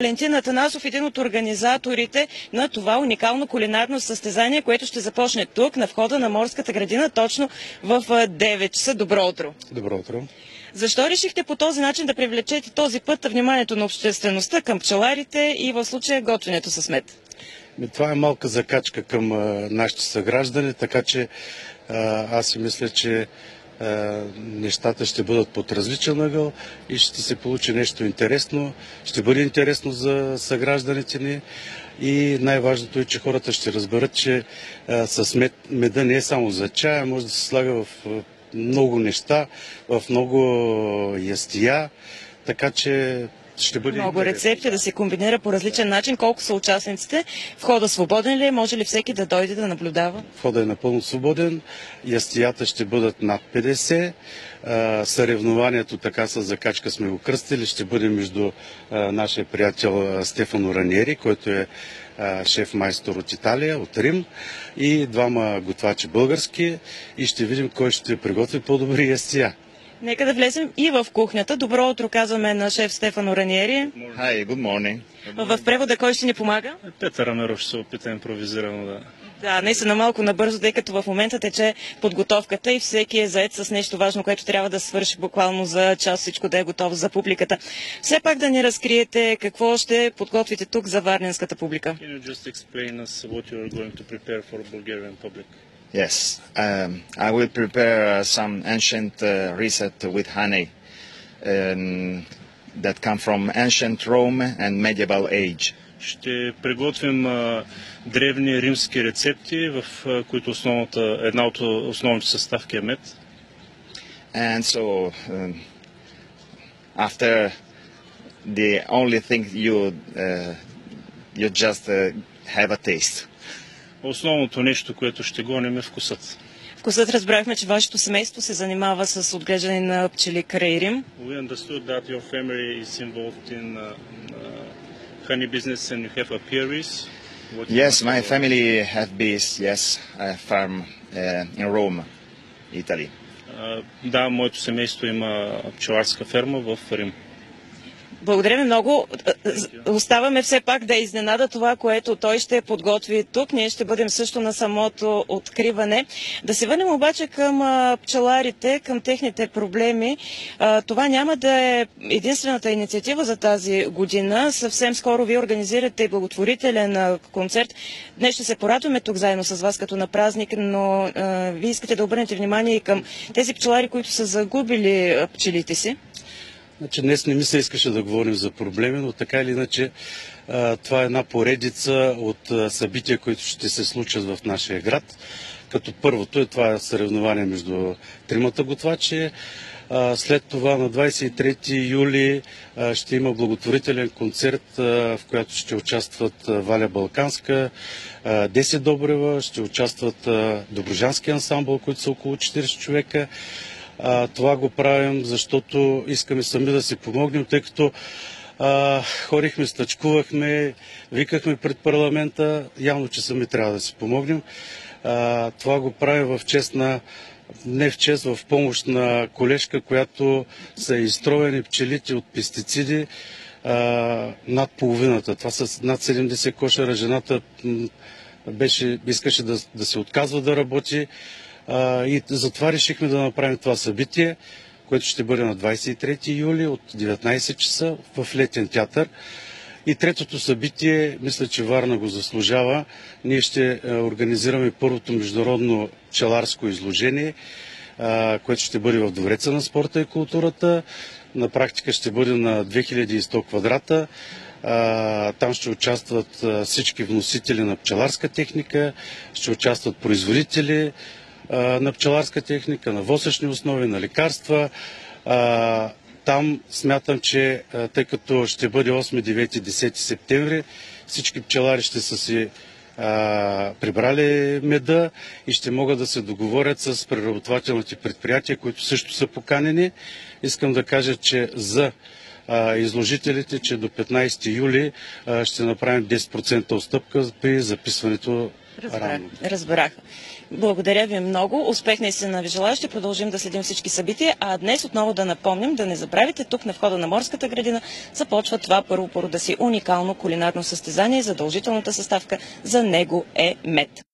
Валентин Атанасов, един от организаторите на това уникално кулинарно състезание, което ще започне тук, на входа на Морската градина, точно в 9 часа. Добро утро! Добро утро! Защо решихте по този начин да привлечете този път вниманието на обществеността към пчеларите и в случая готвенето с мед? Това е малка закачка към нашите съграждани, така че аз си мисля, че нещата ще бъдат под различен ъгъл и ще се получи нещо интересно. Ще бъде интересно за съгражданите ни и най-важното е, че хората ще разберат, че с меда не е само за чая, може да се слага в много неща, в много ястия, така че ще бъде много интересно. рецепти да се комбинира по различен начин. Колко са участниците? Входа свободен ли е? Може ли всеки да дойде да наблюдава? Входа е напълно свободен. Ястията ще бъдат над 50. Съревнованието, така с закачка сме го кръстили, ще бъде между нашия приятел Стефано Ранери, който е шеф-майстор от Италия, от Рим, и двама готвачи български, и ще видим кой ще приготви по-добри ястия. Нека да влезем и в кухнята. Добро утро казваме на шеф Стефано Раниери. Hi, good morning. В превода кой ще ни помага? Петър Рамеров ще се опита импровизирано да... Да, наистина малко набързо, тъй като в момента тече подготовката и всеки е заед с нещо важно, което трябва да свърши буквално за час, всичко да е готово за публиката. Все пак да ни разкриете какво ще подготвите тук за варненската публика. Can you just explain us what you are going to prepare for Bulgarian public? Yes, I will prepare some ancient recipe with honey that come from ancient Rome and medieval age. Ще приготвим древни римски рецепти, в които една от основните съставки е мед. And so after the only thing you just have a taste. Основното нещо, което ще гоним, е вкусът. Вкусът, разбрахме, че вашето семейство се занимава с отглеждане на пчели край Рим. We understood that your family is involved in honey business and you have apiaries. Yes, my family have bees, yes, a farm in Rome, Italy. Да, моето семейство има пчеларска ферма в Рим. Благодаря ви много. Оставаме все пак да изненада това, което той ще подготви тук. Ние ще бъдем също на самото откриване. Да се върнем обаче към пчеларите, към техните проблеми. Това няма да е единствената инициатива за тази година. Съвсем скоро вие организирате благотворителен концерт. Днес ще се порадваме тук заедно с вас като на празник, но вие искате да обърнете внимание и към тези пчелари, които са загубили пчелите си. Значи, днес не ми се искаше да говорим за проблеми, но така или иначе това е една поредица от събития, които ще се случат в нашия град. Като първото е това съревнование между тримата готвачи. След това на 23 юли ще има благотворителен концерт, в който ще участват Валя Балканска, Деси Добрева, ще участват Добруджански ансамбъл, които са около 40 човека. Това го правим, защото искаме сами да си помогнем, тъй като ходихме, стъчкувахме, викахме пред парламента, явно, че сами трябва да си помогнем. Това го правим в чест на, не в чест, в помощ на колежка, която са изтровени пчелите от пестициди над половината. Това са над 70 кошера. Жената искаше да се отказва да работи. И затова решихме да направим това събитие, което ще бъде на 23 юли от 19 часа в Летен театър. И третото събитие, мисля, че Варна го заслужава. Ние ще организираме първото международно пчеларско изложение, което ще бъде в Двореца на спорта и културата. На практика ще бъде на 2100 квадрата. Там ще участват всички вносители на пчеларска техника, ще участват производители на пчеларска техника, на восъчни основи, на лекарства. Там смятам, че тъй като ще бъде 8, 9, 10 септември, всички пчелари ще са си прибрали меда и ще могат да се договорят с преработвателните предприятия, които също са поканени. Искам да кажа, че за изложителите, че до 15 юли ще направим 10% отстъпка при записването рано. Разбрах. Благодаря ви много. Успех наистина ви желая. Ще продължим да следим всички събития. А днес отново да напомним, да не забравите, тук на входа на Морската градина започва това първо по рода си уникално кулинарно състезание и задължителната съставка за него е мед.